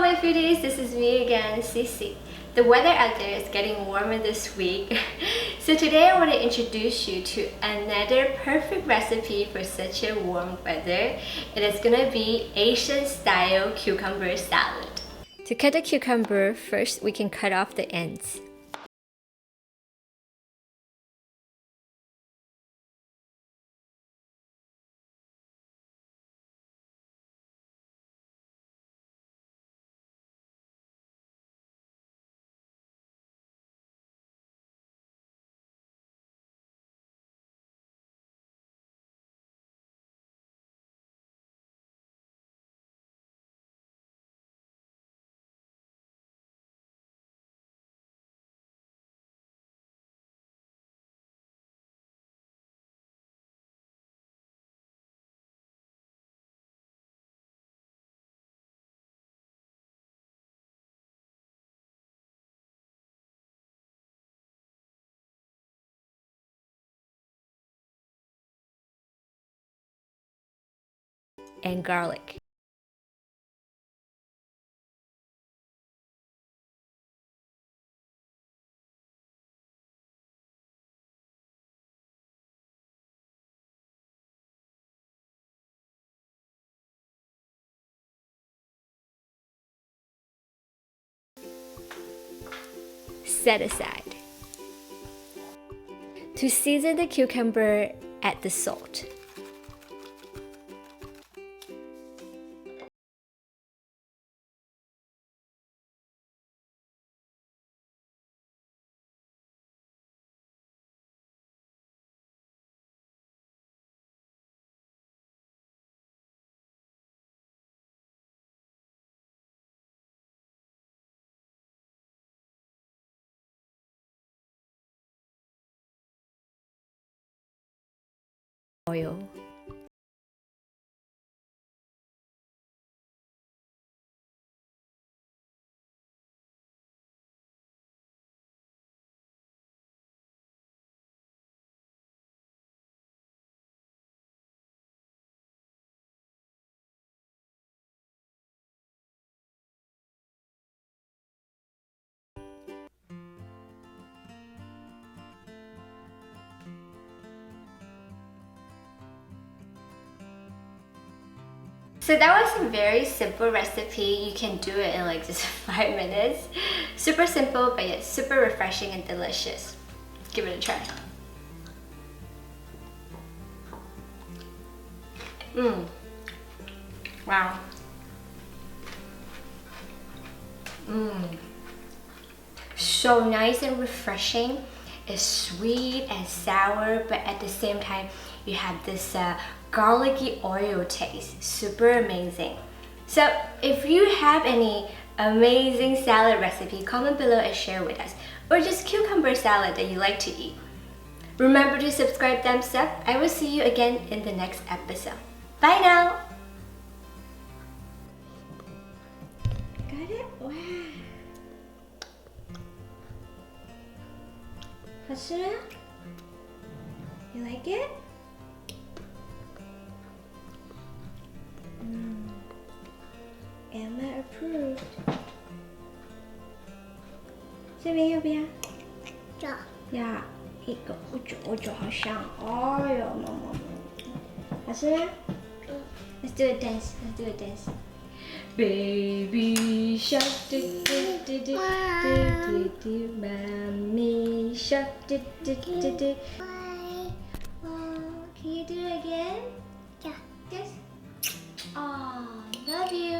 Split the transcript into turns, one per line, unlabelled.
my foodies, this is me again, CiCi. The weather out there is getting warmer this week. So today I want to introduce you to another perfect recipe for such a warm weather. It is gonna be Asian style cucumber salad. To cut the cucumber, first we can cut off the ends. And garlic. Set aside. To season the cucumber, add the salt. Oil. So that was a very simple recipe. You can do it in like just 5 minutes. Super simple, but yet super refreshing and delicious. Give it a try. Wow. So nice and refreshing. It's sweet and sour, but at the same time, you have this garlicky oil taste. Super amazing. So if you have any amazing salad recipe, comment below and share with us. Or just cucumber salad that you like to eat. Remember to subscribe, thumbs up. I will see you again in the next episode. Bye now! Got it? Wow. 好吃? You like it? Emma approved. 这边要不要？要。要一个，我就好像，哎呦，妈妈，好吃吗？Let's do a dance. Let's do a dance. Baby shark, do do do do do do do, mommy shark, do do do do.